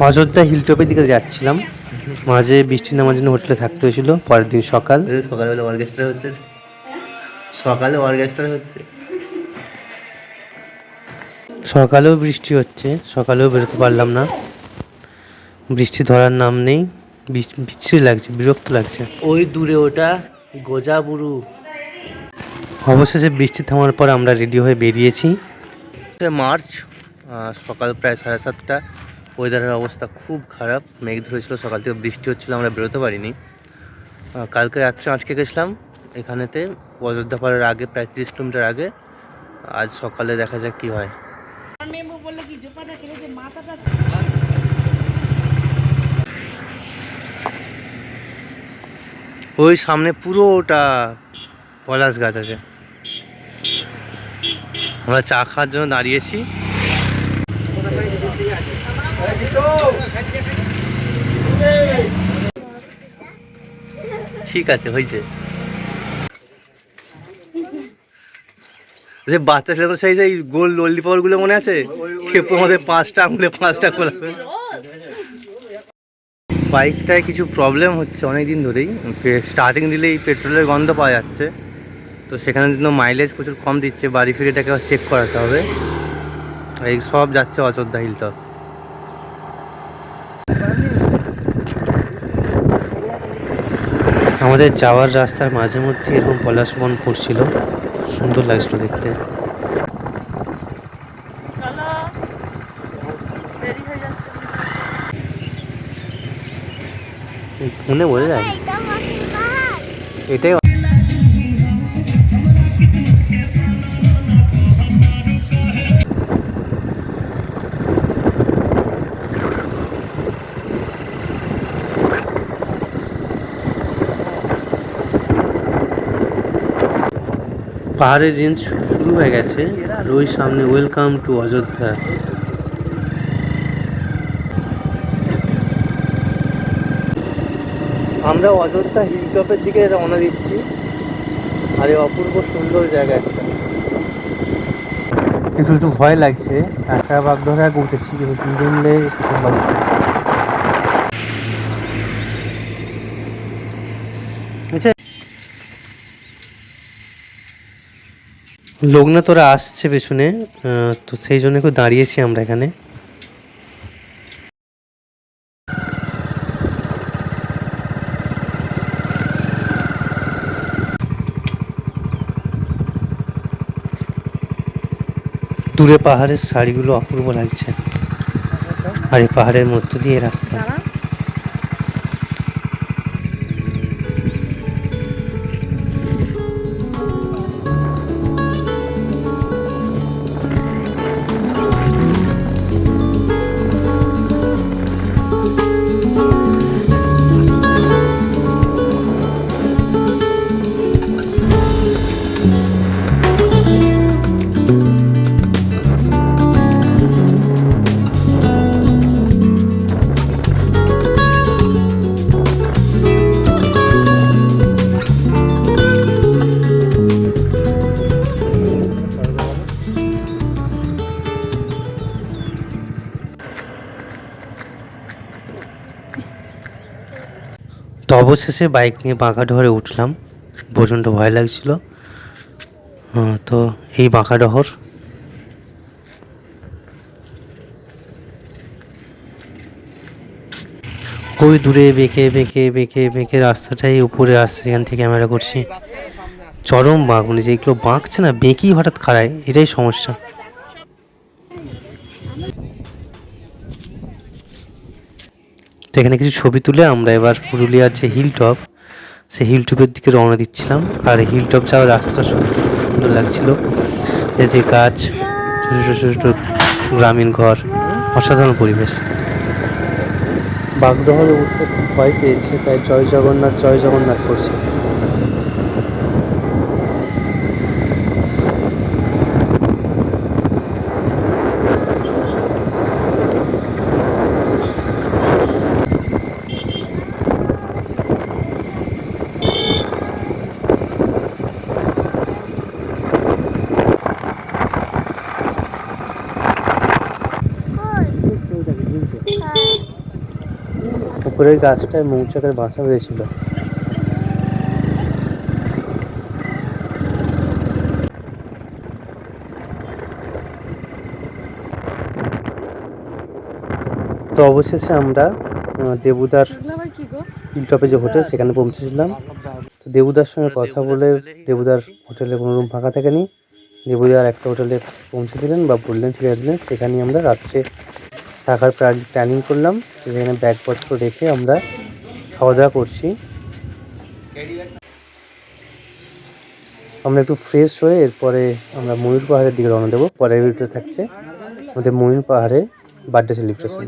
অযোধ্যা হিলটপের দিকে যাচ্ছিলাম, মাঝে বৃষ্টি নামার জন্য হোটেলে থাকতে হয়েছিল। পরের দিন সকালবেলা অর্কেস্ট্রা হচ্ছে, সকালে অর্কেস্ট্রা হচ্ছে, সকালেও বৃষ্টি হচ্ছে, সকালেও বেরোতে পারলাম না, বৃষ্টি ধরার নাম নেই, বিশ্রী লাগছে, বিরক্ত লাগছে। ওই দূরে ওটা গোজাবুরু। অবশেষে বৃষ্টি থামার পর আমরা রেডি হয়ে বেরিয়েছি। মার্চ, সকাল প্রায় 7:30। ওয়েদারের অবস্থা খুব খারাপ, মেঘ ধরেছিল, সকাল থেকে বৃষ্টি হচ্ছিলো, আমরা বেরোতে পারিনি। কালকে রাত্রে আটকে গেছিলাম এখানেতে, অযোধ্যা পাহাড়ের আগে, প্রায় 30 কিলোমিটার আগে। আজ সকালে দেখা যাক কি হয়। ওই সামনে পুরো ওটা পলাশ গাছ আছে। আমরা চা খাওয়ার জন্য দাঁড়িয়েছি। ঠিক আছে, হয়েছে। যে বাচ্চা ছেলে তো সেই যে গোল ললিপপ গুলো মনে আছে, খেপো আমাদের 5টা আঙুলে 5টা খোলা। বাইকটায় কিছু প্রবলেম হচ্ছে অনেক দিন ধরেই, স্টার্টিং দিলেই পেট্রোলের গন্ধ পাওয়া যাচ্ছে, তো সেখানে জন্য মাইলেজ প্রচুর কম দিচ্ছে। বাড়ি ফিরে এটাকে চেক করাতে হবে। এই সব যাচ্ছে অযোধ্যা হিলটপ। আমাদের যাওয়ার রাস্তার মাঝে মধ্যে এরকম পলাশ বন পড়ছিল, সুন্দর লাগছিল দেখতে। ফোনে বোঝা যায় এটাই। পাহাড়ের রেঞ্জ শুরু হয়ে গেছে, আর ওই সামনে ওয়েলকাম টু অযোধ্যা। আমরা অযোধ্যা হিলটপের দিকে রওনা দিচ্ছি, আর এই অপূর্ব সুন্দর জায়গা একটা। একটু একটু ভয় লাগছে, একা বাঘ ধরে আগে উঠেছি, কিন্তু তিনজন মিলে প্রথমবার। লোক না তোরা আসছে পেছনে, তো সেই জন্য একটু দাঁড়িয়েছি আমরা এখানে। দূরে পাহাড়ের শাড়িগুলো অপূর্ব লাগছে, আর এই পাহাড়ের মধ্য দিয়ে রাস্তা। তো অবশেষে বাইক নিয়ে বাঁকাডোহরে উঠলাম, প্রচণ্ড ভয় লাগছিল। তো এই বাঁকাডোহর, ওই দূরে বেঁকে বেঁকে বেঁকে বেঁকে রাস্তাটাই উপরে আসছে, যেখান থেকে ক্যামেরা করছি। চরম বাঁক, মানে যেগুলো বাঁকছে না, বেঁকেই হঠাৎ খাড়ায়, এটাই সমস্যা। তো এখানে কিছু ছবি তুলে আমরা এবার পুরুলিয়ার যে হিলটপ, সেই হিলটপের দিকে রওনা দিচ্ছিলাম। আর হিলটপ যাওয়ার রাস্তাটা সত্যি খুব সুন্দর লাগছিল, এই যে গাছ, ছোটো ছোটো ছোটো গ্রামীণ ঘর, অসাধারণ পরিবেশ। বাগডোহরে উঠতে খুব ভয় পেয়েছে, তাই জয় জগন্নাথ জয় জগন্নাথ করছে। উপরের গাছটায় মৌচাকের বাসা হয়েছিল। তো অবশেষে আমরা দেবুদার হিলটপে যে হোটেল সেখানে পৌঁছেছিলাম। তো দেবুদার সঙ্গে কথা বলে দেবুদার হোটেলে কোনো রুম ফাঁকা থাকেনি, দেবুদার একটা হোটেলে পৌঁছে দিলেন বা বললেন ঠিকানা দিলেন, সেখানে আমরা রাত্রে থাকার প্ল্যানিং করলাম। সেখানে ব্যাগপত্র রেখে আমরা খাওয়া দাওয়া করছি। আমরা একটু ফ্রেশ হয়ে এরপরে আমরা ময়ূর পাহাড়ের দিকে রওনা দেবো। পরের ভিডিওতে থাকছে আমাদের ময়ূর পাহাড়ে বার্থডে সেলিব্রেশন।